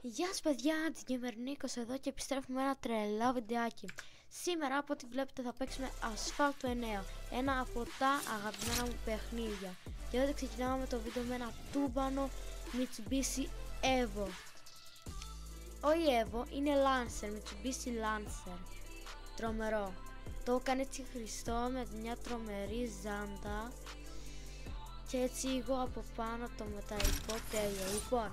Γεια σας παιδιά, Gamer Nikos εδώ και επιστρέφουμε με ένα τρελό βιντεάκι. Σήμερα από ό,τι βλέπετε θα παίξουμε Asphalt 9, ένα από τα αγαπημένα μου παιχνίδια. Και εδώ ξεκινάμε το βίντεο με ένα τούμπανο Mitsubishi Evo. Όχι Evo, είναι Lancer, Mitsubishi Lancer. Τρομερό. Το έκανε έτσι χρηστό με μια τρομερή ζάντα. Και έτσι εγώ από πάνω το μεταλλικό τέλειο. Λοιπόν,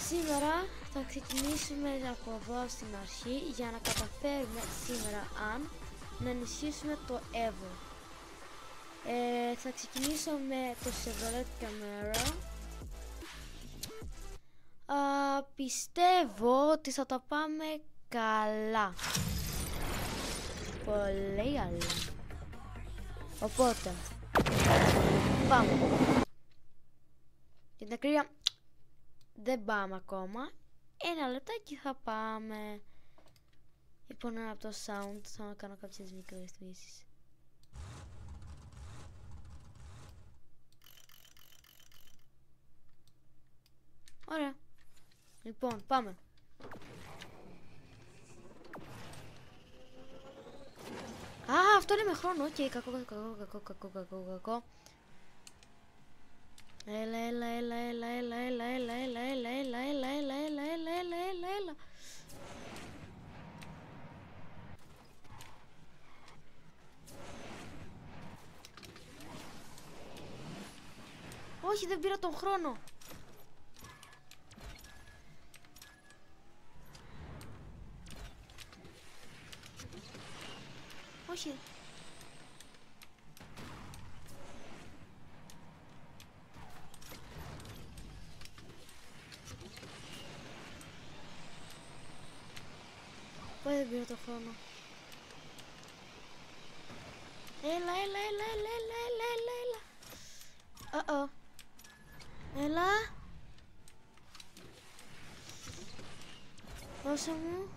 σήμερα θα ξεκινήσουμε από εδώ στην αρχή για να καταφέρουμε σήμερα να ενισχύσουμε το Evo. Θα ξεκινήσω με το Chevrolet Camaro. Πιστεύω ότι θα τα πάμε καλά. Πολύ καλά. Οπότε πάμε. Για την ακρίβεια δεν πάμε ακόμα. Ένα λεπτάκι θα πάμε. Λοιπόν, από το sound θα κάνω κάποιες μικρορυθμίσεις. Ωραία. Λοιπόν, πάμε. Α, αυτό είναι με χρόνο. Οκ, κακό. Έλα. Όχι, δεν πήρα τον χρόνο. Όχι. Πάλι δεν πήρα το χρόνο. Έλα. Έλα. Δώσε μου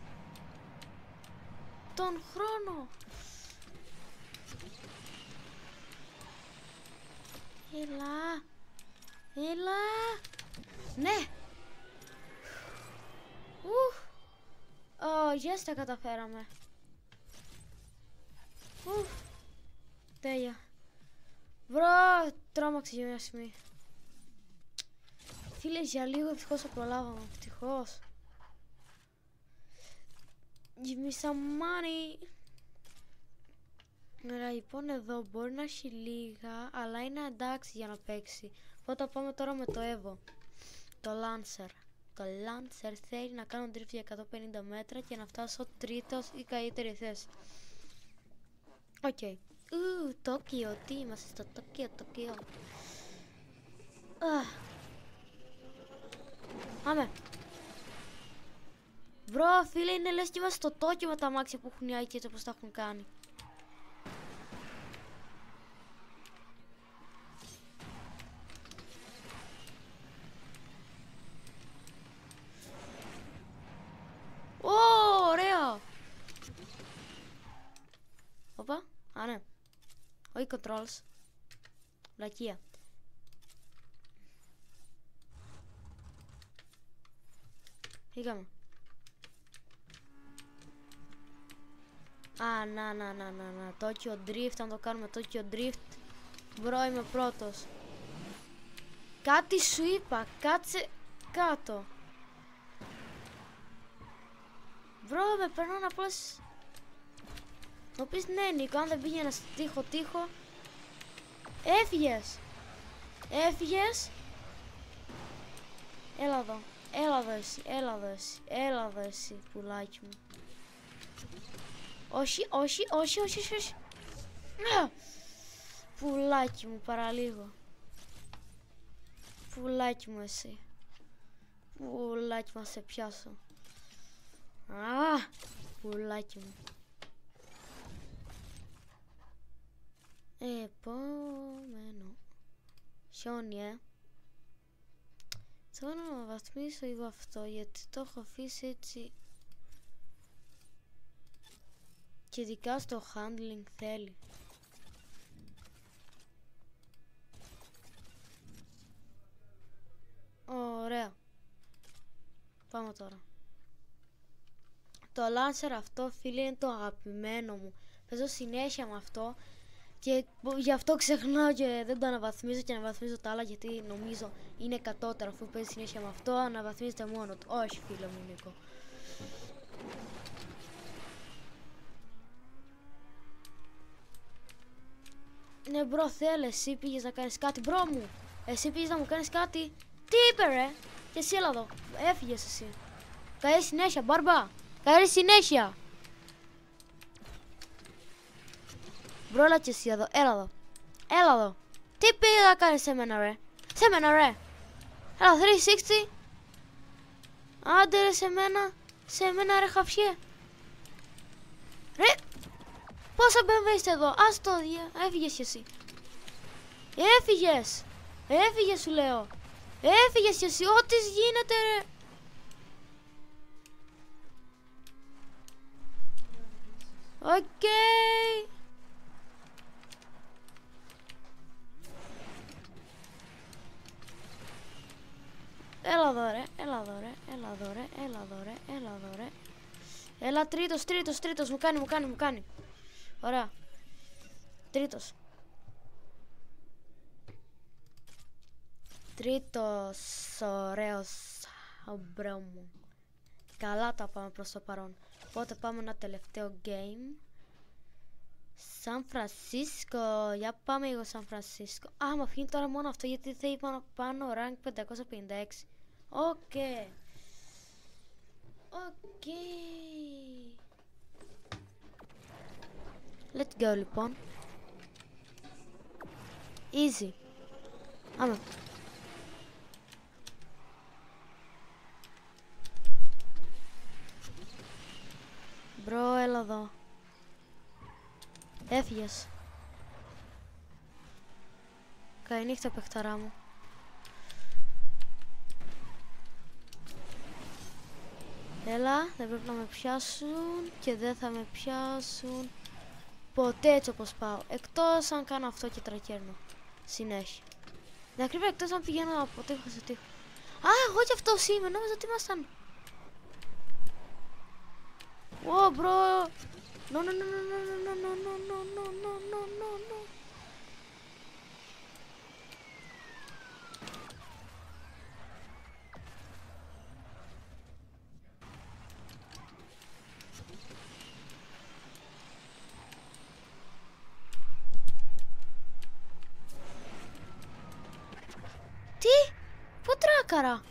τον χρόνο. Έλα. Ναι. Yes, τα καταφέραμε. Τέλεια. Βρω, τρόμαξε για μια στιγμή. Φίλε, για λίγο ευτυχώς το προλάβαμε. Ευτυχώς. Give me some money. Ωραία, λοιπόν, εδώ μπορεί να έχει λίγα, αλλά είναι εντάξει για να παίξει. Οπότε πάμε τώρα με το Evo. Το Lancer. Το Lancer θέλει να κάνω drift για 150 μέτρα και να φτάσω τρίτος ή καλύτερη θέση. Οκ. Τόκιο, τι είμαστε στο Τόκιο. Πάμε. Μπρο, φίλε, είναι λες και είμαστε στο Τόκιο με τα αμάξια που έχουν οι Άκοι έτσι όπως τα έχουν κάνει. Ωραία. Οπα, ναι. Όχι controls. Βλακεία. Φύγαμε. Να. Tokyo Drift, αν το κάνουμε Tokyo Drift. Μπρο, είμαι πρώτος. Κάτι σου είπα, κάτσε κάτω. Μπρο, με περνάνε απλώς. Το πεις ναι, Νίκο, αν δεν πήγαινα στο τείχο. Έφυγες. Έλα εδώ εσύ, πουλάκι μου. Όχι. Πουλάκι μου, παραλίγο. Πουλάκι μου εσύ. Πουλάκι μου, σε πιάσω. Πουλάκι μου. Επόμενο. Χιόνι, θέλω να με βαθμίσω λίγο αυτό, γιατί το έχω αφήσει έτσι. Και ειδικά στο handling θέλει. Ωραία. Πάμε τώρα. Το Lancer αυτό, φίλε, είναι το αγαπημένο μου. Παίζω συνέχεια με αυτό και γι' αυτό ξεχνάω και δεν το αναβαθμίζω και αναβαθμίζω τα άλλα, γιατί νομίζω είναι κατώτερο, αφού παίζει συνέχεια με αυτό, αναβαθμίζεται μόνο του. Όχι, φίλε μου Νίκο. Ναι μπρο, θέλε, εσύ πήγες να κάνεις κάτι, μπρο μου. Εσύ πήγες να μου κάνεις κάτι. Τι είπε ρε? Και εσύ έλα εδώ, έφυγες εσύ. Καλή συνέχεια, μπάρμπα. Καλή συνέχεια. Μπρο, έλα και εσύ εδώ, έλα εδώ. Έλα εδώ. Τι πήγε να κάνεις σε μένα ρε? Σε μένα ρε. Έλα, 360. Άντε ρε σε μένα ρε χαφιέ. Ρε, πόσα BMW είστε εδώ, ας το δια, έφυγες κι εσύ. Έφυγες σου λέω. Έφυγες κι εσύ, ό,τι γίνεται ρε. Οκ. Έλα εδώ ρε, έλα εδώ ρε, έλα εδώ ρε, έλα εδώ ρε, έλα εδώ ρε. Έλα τρίτος, μου κάνει. Ωραία. Τρίτος, ωραίος, μπρο μου. Καλά τα πάμε προς το παρόν. Οπότε πάμε ένα τελευταίο game. Σαν Φρανσίσκο, για πάμε λίγο Σαν Φρανσίσκο. Α, μου αφήνει τώρα μόνο αυτό γιατί θα είπα πάνω rank 556. Οκ. Let's go λοιπόν. Easy. Άμα. Μπρο, έλα εδώ. Έφυγες. Καληνύχτα παιχταρά μου. Έλα, δεν πρέπει να με πιάσουν και δεν θα με πιάσουν ποτέ έτσι όπως πάω. Εκτός αν κάνω αυτό και τρακέρνω συνέχεια. Δεν ακρίβεια εκτός αν πηγαίνω από τείχο σε τείχο. Α, εγώ κι αυτός είμαι, νόμιζα ότι ήμασταν. Ω, μπρο. No. Τι, πού τράκαρα?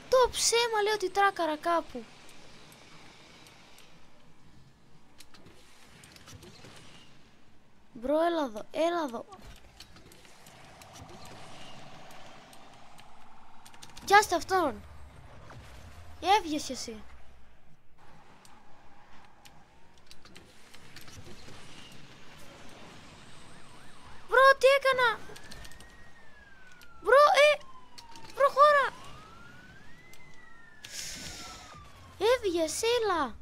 Το ψέμα λέει ότι τράκαρα κάπου. Μπρο, έλα εδώ. Πιάστε αυτόν. Έβγες κι εσύ. Μπρο, τι έκανα? Μπρο, προχώρα. Έβγες, έλα.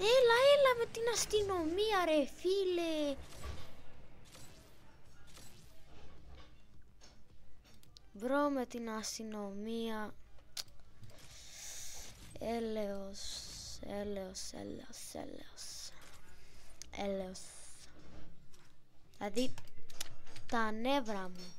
Έλα με την αστυνομία ρε φίλε. Μπρο, με την αστυνομία. Έλεος. Δηλαδή τα νεύρα μου.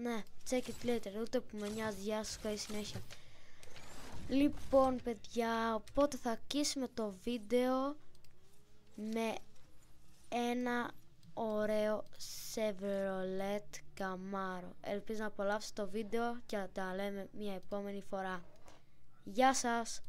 Ναι, check it later, ούτε που με νοιάζει, γεια σου, καλή συνέχεια. Λοιπόν παιδιά, οπότε θα αρχίσουμε το βίντεο με ένα ωραίο Chevrolet Camaro. Ελπίζω να απολαύσετε το βίντεο και θα τα λέμε μια επόμενη φορά. Γεια σας!